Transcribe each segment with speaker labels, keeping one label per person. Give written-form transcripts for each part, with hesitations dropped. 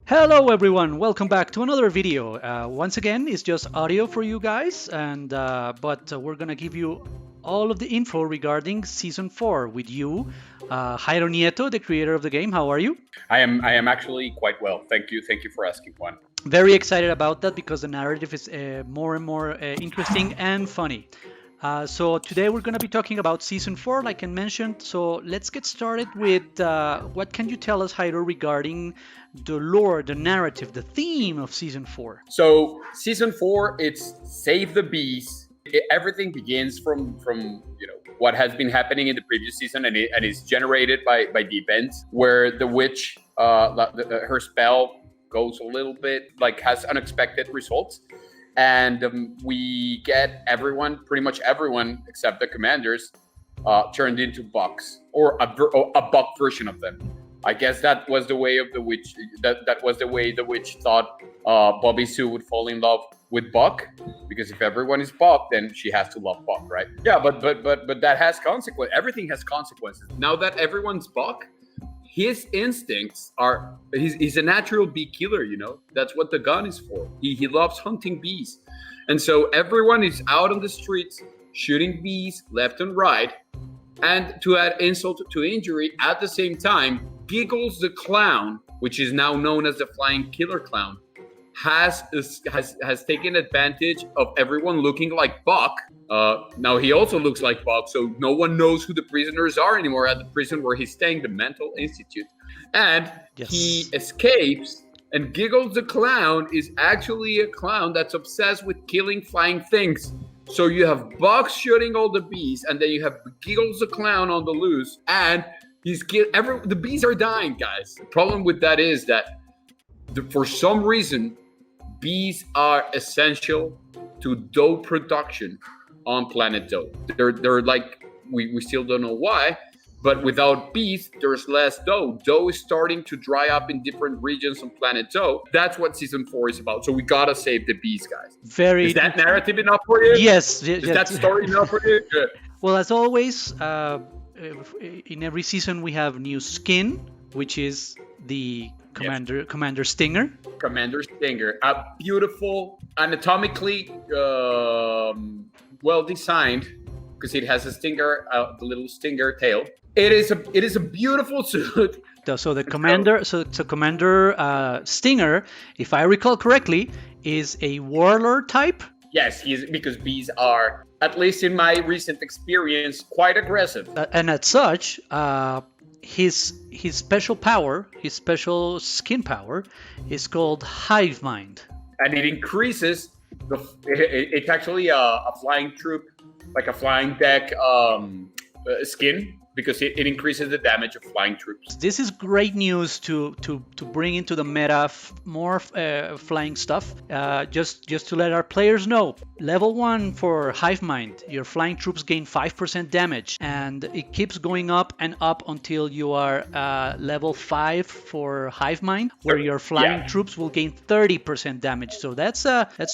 Speaker 1: Hello everyone, welcome back to another video. Once again, it's just audio for you guys, and but we're gonna give you all of the info regarding Season 4 with you, Jairo Nieto, the creator of the game. How are you?
Speaker 2: I am actually quite well. Thank you for asking, Juan.
Speaker 1: Very excited about that because the narrative is more and more interesting and funny. So today we're going to be talking about Season 4, like I mentioned. So let's get started with what can you tell us, Jairo, regarding the lore, the narrative, the theme of Season 4?
Speaker 2: So Season 4, it's Save the Bees. Everything begins from what has been happening in the previous season, and is generated by the events where the witch, her spell goes a little bit, like, has unexpected results. And we get everyone, pretty much everyone except the commanders, turned into bucks, or a buck version of them. I guess that was the way of the witch. That was the way the witch thought Bobby Sue would fall in love with Buck, because if everyone is Buck, then she has to love Buck, right? Yeah, but that has consequences. Everything has consequences. Now that everyone's Buck, his instincts are, he's a natural bee killer, That's what the gun is for. He loves hunting bees. And so everyone is out on the streets shooting bees left and right. And to add insult to injury, at the same time, Giggles the Clown, which is now known as the Flying Killer Clown, has taken advantage of everyone looking like Buck. Now he also looks like Buck, so no one knows who the prisoners are anymore at the prison where he's staying, the Mental Institute. And
Speaker 1: Yes.
Speaker 2: He escapes, and Giggles the Clown is actually a clown that's obsessed with killing flying things. So you have Buck shooting all the bees, and then you have Giggles the Clown on the loose, and the bees are dying, guys. The problem with that is that for some reason, bees are essential to dough production on planet Dough. They're like, we still don't know why, but without bees, there's less dough. Dough is starting to dry up in different regions on planet Dough. That's what Season 4 is about. So we gotta save the bees, guys. Is that narrative enough for you?
Speaker 1: Yes.
Speaker 2: Is that story enough for you? Good.
Speaker 1: Well, as always, in every season we have new skin, which is the Commander Stinger.
Speaker 2: Commander Stinger, a beautiful, anatomically well designed, because it has a stinger, the little stinger tail. It is a beautiful suit.
Speaker 1: So the Commander Stinger, if I recall correctly, is a warlord type.
Speaker 2: Yes, because bees are, at least in my recent experience, quite aggressive.
Speaker 1: And as such, his special power, his special skin power, is called Hive Mind.
Speaker 2: And it increases it's actually a flying troop, like a flying deck skin, because it increases the damage of flying troops.
Speaker 1: This is great news to bring into the meta more flying stuff. Just to let our players know, level 1 for Hive Mind, your flying troops gain 5% damage, and it keeps going up and up until you are level 5 for Hive Mind, where your flying troops will gain 30% damage. So that's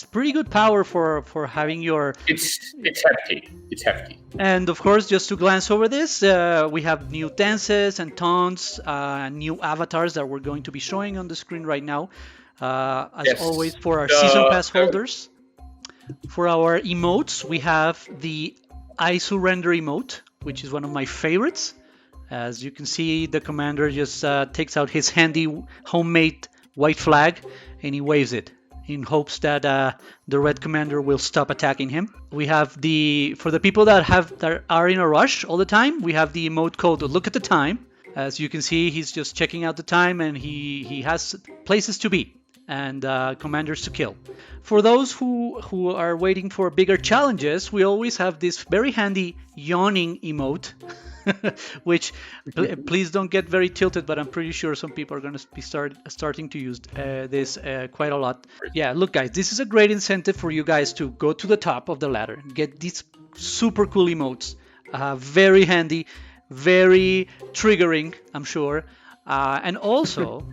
Speaker 1: pretty good power for having your.
Speaker 2: It's hefty. It's hefty.
Speaker 1: And of course, just to glance over this, we have new dances and taunts, new avatars that we're going to be showing on the screen right now. As always, for our season pass holders. For our emotes, we have the I Surrender emote, which is one of my favorites. As you can see, the commander just takes out his handy homemade white flag and he waves it in hopes that the red commander will stop attacking him. We have for the people that are in a rush all the time, we have the emote called Look at the Time. As you can see, he's just checking out the time, and he has places to be and commanders to kill. For those who are waiting for bigger challenges, we always have this very handy yawning emote. Which please don't get very tilted, but I'm pretty sure some people are going to be starting to use this quite a lot. Yeah, look guys, this is a great incentive for you guys to go to the top of the ladder, get these super cool emotes. Very handy, very triggering, I'm sure. And also,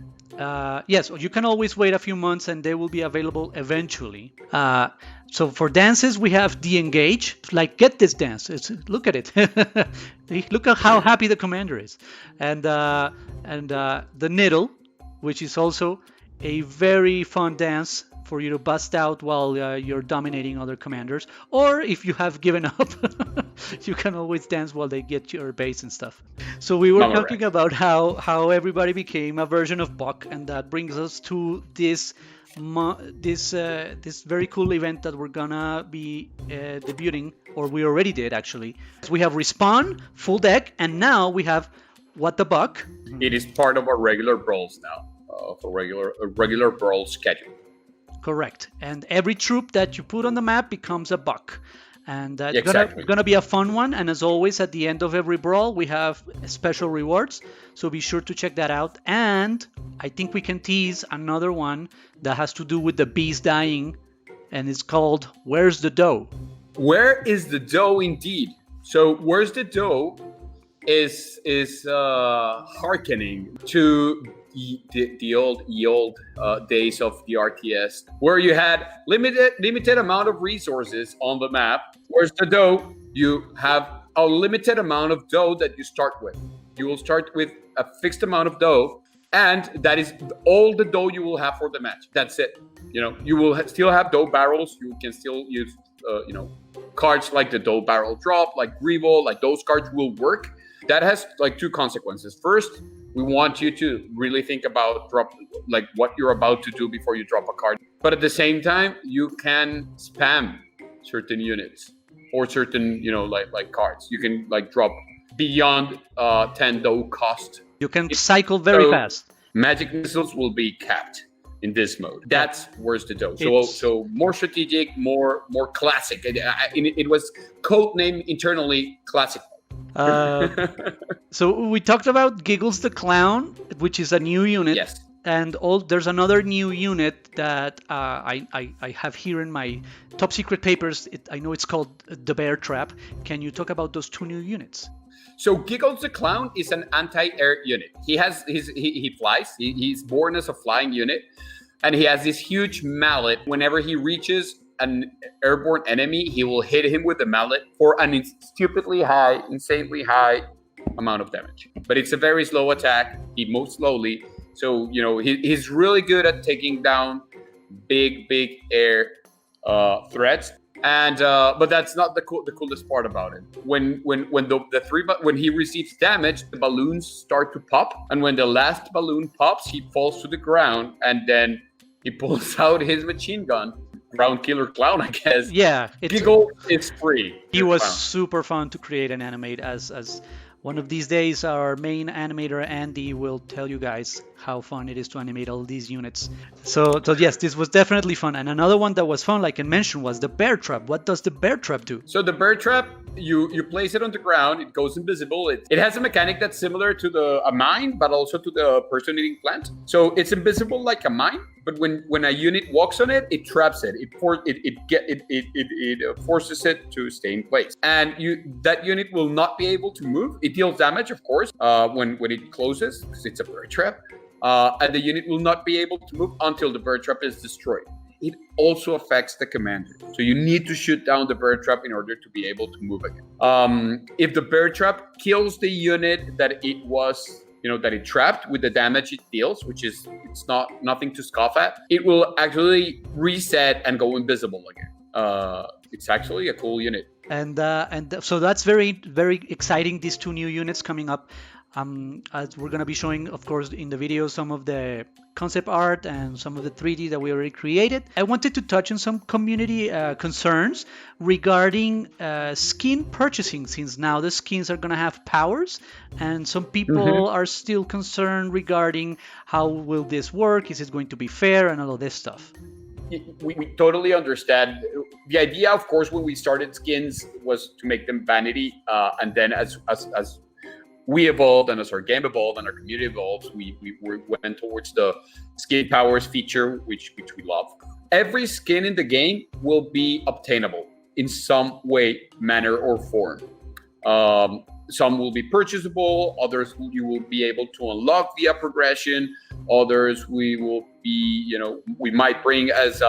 Speaker 1: yes, you can always wait a few months and they will be available eventually. So for dances, we have de-engage. Like, get this dance. Look at it. Look at how happy the commander is. And the niddle, which is also a very fun dance for you to bust out while you're dominating other commanders. Or if you have given up, you can always dance while they get your base and stuff. So we were
Speaker 2: Mama
Speaker 1: talking
Speaker 2: Rex.
Speaker 1: about how everybody became a version of Buck, and that brings us to this very cool event that we're gonna be debuting, or we already did actually. So we have Respawn, full deck, and now we have What the Buck.
Speaker 2: It is part of our regular brawls now, for regular brawl schedule.
Speaker 1: Correct. And every troop that you put on the map becomes a buck. And it's
Speaker 2: Exactly.
Speaker 1: gonna be a fun one. And as always, at the end of every brawl, we have special rewards. So be sure to check that out. And I think we can tease another one that has to do with the bees dying. And it's called Where's the Dough?
Speaker 2: Where is the dough indeed? So Where's the Dough is hearkening to the old days of the RTS, where you had limited amount of resources on the map. Where's the dough? You have a limited amount of dough that you start with. You will start with a fixed amount of dough, and that is all the dough you will have for the match. That's it. You will still have dough barrels. You can still use cards like the dough barrel drop, like Grivo, like those cards will work. That has like two consequences. First, we want you to really think about what you're about to do before you drop a card. But at the same time, you can spam certain units or certain, like cards. You can drop beyond 10 dough cost.
Speaker 1: You can cycle very fast.
Speaker 2: Magic missiles will be capped in this mode. That's Where's the Dough. So more strategic, more classic. It was codenamed internally classic.
Speaker 1: So we talked about Giggles the Clown, which is a new unit.
Speaker 2: Yes.
Speaker 1: And there's another new unit that I have here in my top secret papers. I know it's called the Bear Trap. Can you talk about those two new units?
Speaker 2: So Giggles the Clown is an anti-air unit. He flies. He's born as a flying unit, and he has this huge mallet. Whenever he reaches an airborne enemy, he will hit him with the mallet for an insanely high amount of damage. But it's a very slow attack. He moves slowly, so he's really good at taking down big air threats. And but that's not the coolest part about it. When he receives damage, the balloons start to pop, and when the last balloon pops, he falls to the ground, and then he pulls out his machine gun. Ground killer clown, I guess.
Speaker 1: Yeah,
Speaker 2: Giggle is free.
Speaker 1: He was super fun to create and animate. As one of these days, our main animator Andy will tell you guys how fun it is to animate all these units. So yes, this was definitely fun. And another one that was fun, like I mentioned, was the Bear Trap. What does the Bear Trap do?
Speaker 2: So the Bear Trap, you place it on the ground. It goes invisible. It has a mechanic that's similar to a mine, but also to the person-eating plant. So it's invisible like a mine, but when a unit walks on it, it traps it. It forces it to stay in place, and that unit will not be able to move. It deals damage, of course, when it closes, because it's a Bear Trap. And the unit will not be able to move until the Bear Trap is destroyed. It also affects the commander. So you need to shoot down the Bear Trap in order to be able to move again. If the Bear Trap kills the unit that it trapped with the damage it deals, which is nothing to scoff at, it will actually reset and go invisible again. It's actually a cool unit.
Speaker 1: And so that's very, very exciting, these two new units coming up. As we're going to be showing, of course, in the video, some of the concept art and some of the 3D that we already created. I wanted to touch on some community concerns regarding skin purchasing, since now the skins are going to have powers, and some people are still concerned regarding how will this work, is it going to be fair, and all of this stuff.
Speaker 2: We totally understand. The idea, of course, when we started skins was to make them vanity, and then as we evolved, and as our game evolved and our community evolved, we went towards the skin powers feature, which we love. Every skin in the game will be obtainable in some way, manner, or form. Some will be purchasable, others you will be able to unlock via progression, others we will be, we might bring as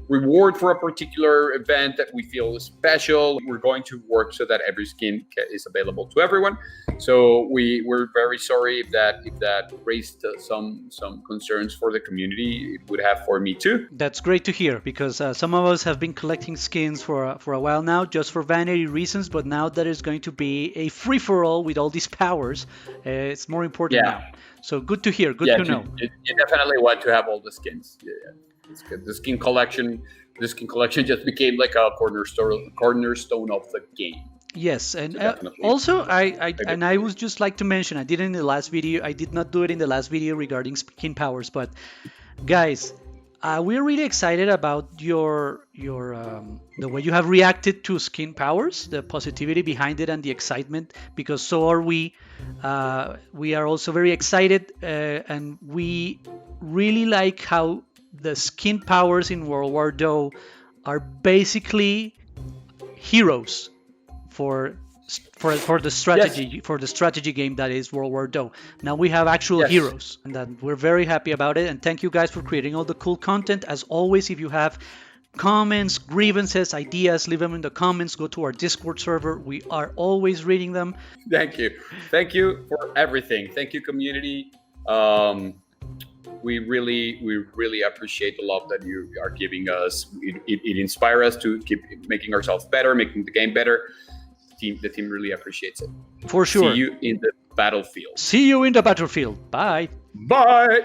Speaker 2: reward for a particular event that we feel is special. We're going to work so that every skin is available to everyone. So we're very sorry if that raised some concerns for the community. It would have for me too.
Speaker 1: That's great to hear, because some of us have been collecting skins for a while now, just for vanity reasons. But now that it's going to be a free for all with all these powers, it's more important now. So good to hear. Good to know.
Speaker 2: You definitely want to have all the skins. Yeah. It's good. The skin collection just became like a cornerstone of the game.
Speaker 1: Yes, and also I would just like to mention, I did in the last video. I did not do it in the last video regarding skin powers, but guys, we're really excited about the way you have reacted to skin powers, the positivity behind it, and the excitement. Because so are we. We are also very excited, and we really like how the skin powers in World War Doh are basically heroes for the strategy for the strategy game that is World War Doh. Now we have actual heroes, and that we're very happy about it. And thank you guys for creating all the cool content. As always, if you have comments, grievances, ideas, leave them in the comments. Go to our Discord server. We are always reading them.
Speaker 2: Thank you for everything. Thank you, community. We really appreciate the love that you are giving us. It inspires us to keep making ourselves better, making the game better. The team really appreciates it.
Speaker 1: For sure.
Speaker 2: See you in the battlefield.
Speaker 1: See you in the battlefield. Bye.
Speaker 2: Bye.